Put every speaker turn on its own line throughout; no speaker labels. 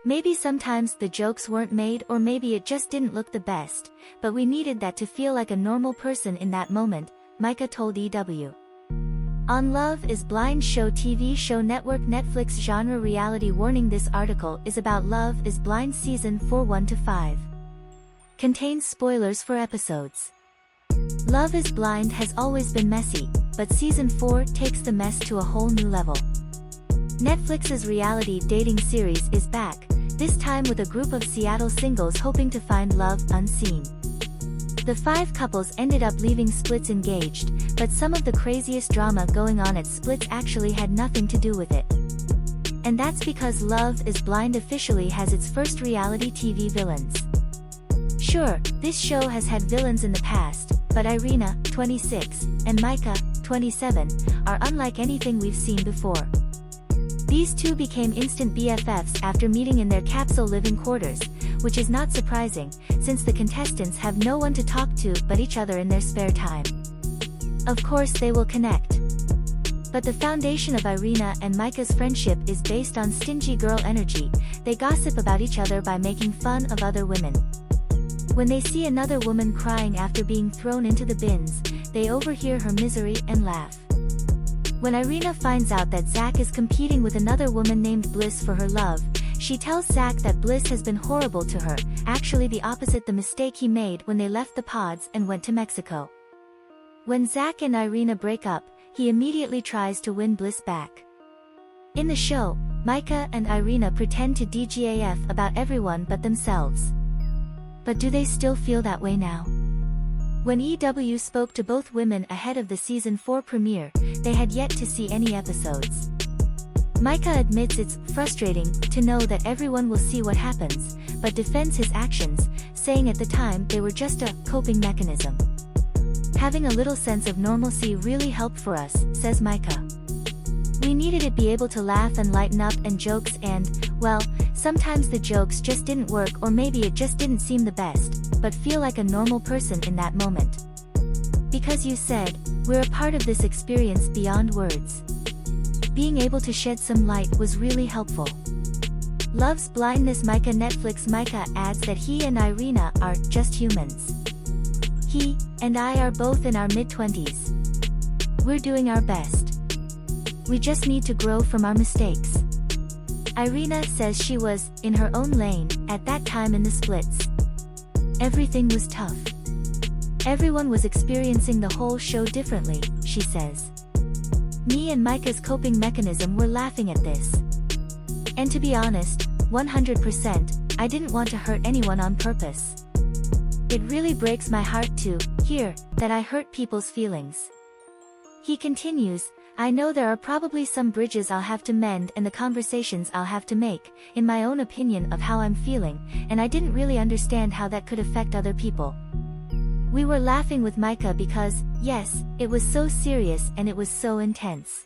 Maybe sometimes the jokes weren't made or maybe it just didn't look the best, but we needed that to feel like a normal person in that moment, Micah told EW. On Love is Blind show TV show network Netflix genre reality warning. This article is about Love is Blind season 4 1-5. Contains spoilers for episodes. Love is Blind has always been messy, but season 4 takes the mess to a whole new level. Netflix's reality dating series is back, this time with a group of Seattle singles hoping to find love unseen. The 5 couples ended up leaving Splits engaged, but some of the craziest drama going on at Splits actually had nothing to do with it. And that's because Love is Blind officially has its first reality TV villains. Sure, this show has had villains in the past, but Irina, 26, and Micah, 27, are unlike anything we've seen before. These two became instant BFFs after meeting in their capsule living quarters, which is not surprising, since the contestants have no one to talk to but each other in their spare time. Of course they will connect. But the foundation of Irina and Micah's friendship is based on stingy girl energy. They gossip about each other by making fun of other women. When they see another woman crying after being thrown into the bins, they overhear her misery and laugh. When Irina finds out that Zach is competing with another woman named Bliss for her love, she tells Zach that Bliss has been horrible to her, actually the opposite the mistake he made when they left the pods and went to Mexico. When Zach and Irina break up, he immediately tries to win Bliss back. In the show, Micah and Irina pretend to DGAF about everyone but themselves. But do they still feel that way now? When EW spoke to both women ahead of the season 4 premiere, they had yet to see any episodes. Micah admits it's frustrating to know that everyone will see what happens, but defends his actions, saying at the time they were just a coping mechanism. Having a little sense of normalcy really helped for us, says Micah. We needed to be able to laugh and lighten up and jokes and, well, sometimes the jokes just didn't work or maybe it just didn't seem the best, but feel like a normal person in that moment. Because you said, we're a part of this experience beyond words. Being able to shed some light was really helpful. Love's blindness. Micah Netflix. Micah adds that he and Irina are just humans. He and I are both in our mid-20s. We're doing our best. We just need to grow from our mistakes. Irina says she was in her own lane at that time in the Splits. Everything was tough. Everyone was experiencing the whole show differently, she says. Me and Micah's coping mechanism were laughing at this. And to be honest, 100%, I didn't want to hurt anyone on purpose. It really breaks my heart to hear that I hurt people's feelings. He continues, I know there are probably some bridges I'll have to mend and the conversations I'll have to make, in my own opinion of how I'm feeling, and I didn't really understand how that could affect other people. We were laughing with Micah because, yes, it was so serious and it was so intense.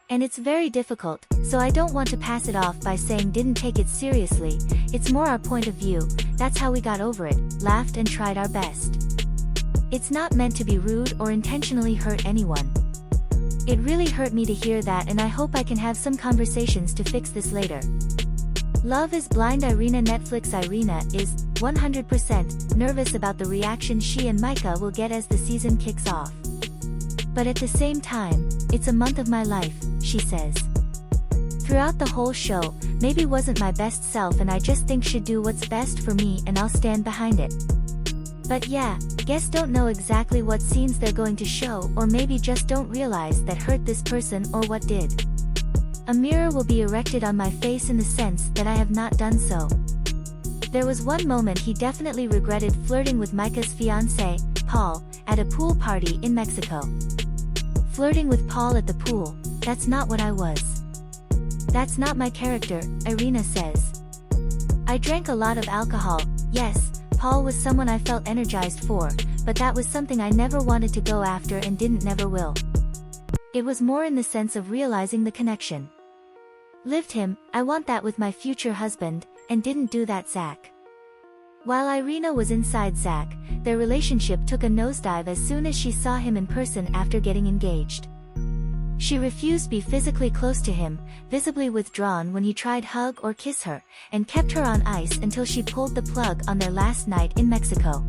And it's very difficult, so I don't want to pass it off by saying didn't take it seriously, it's more our point of view, that's how we got over it, laughed and tried our best. It's not meant to be rude or intentionally hurt anyone. It really hurt me to hear that and I hope I can have some conversations to fix this later. Love is Blind. Irina Netflix. Irina is 100% nervous about the reaction she and Micah will get as the season kicks off. But at the same time, it's a month of my life, she says. Throughout the whole show, maybe wasn't my best self and I just think should do what's best for me and I'll stand behind it. But yeah, guess don't know exactly what scenes they're going to show or maybe just don't realize that hurt this person or what did. A mirror will be erected on my face in the sense that I have not done so. There was one moment he definitely regretted flirting with Micah's fiancé, Paul, at a pool party in Mexico. Flirting with Paul at the pool, that's not what I was. That's not my character, Irina says. I drank a lot of alcohol, yes, Paul was someone I felt energized for, but that was something I never wanted to go after and didn't never will. It was more in the sense of realizing the connection. Lived him, I want that with my future husband, and didn't do that. Zach. While Irina was inside Zach, their relationship took a nosedive as soon as she saw him in person after getting engaged. She refused to be physically close to him, visibly withdrawn when he tried hug or kiss her, and kept her on ice until she pulled the plug on their last night in Mexico.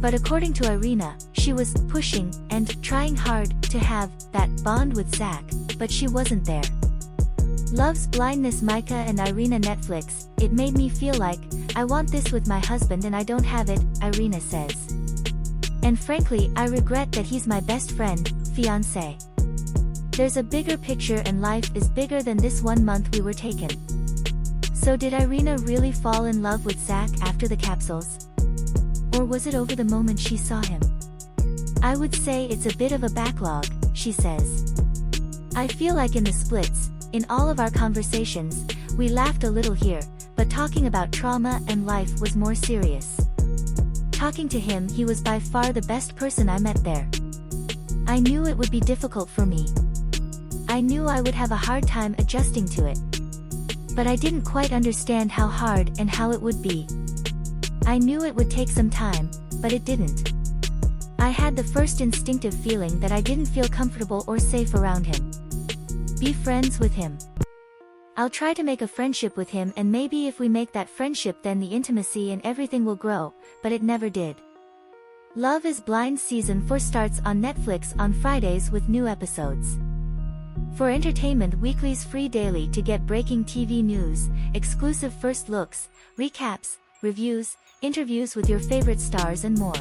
But according to Irina, she was pushing and trying hard to have that bond with Zach, but she wasn't there. Love's Blindness. Micah and Irina. Netflix. It made me feel like, I want this with my husband and I don't have it, Irina says. And frankly, I regret that he's my best friend, fiancé. There's a bigger picture and life is bigger than this 1 month we were taken. So did Irina really fall in love with Zach after the capsules? Or was it over the moment she saw him? I would say it's a bit of a backlog, she says. I feel like in the splits, in all of our conversations, we laughed a little here, but talking about trauma and life was more serious. Talking to him, he was by far the best person I met there. I knew it would be difficult for me. I knew I would have a hard time adjusting to it. But I didn't quite understand how hard and how it would be. I knew it would take some time, but it didn't. I had the first instinctive feeling that I didn't feel comfortable or safe around him. Be friends with him. I'll try to make a friendship with him, and maybe if we make that friendship then the intimacy and everything will grow, but it never did. Love is Blind Season 4 starts on Netflix on Fridays with new episodes. For Entertainment Weekly's free daily to get breaking TV news, exclusive first looks, recaps, reviews, interviews with your favorite stars and more.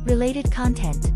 Related content.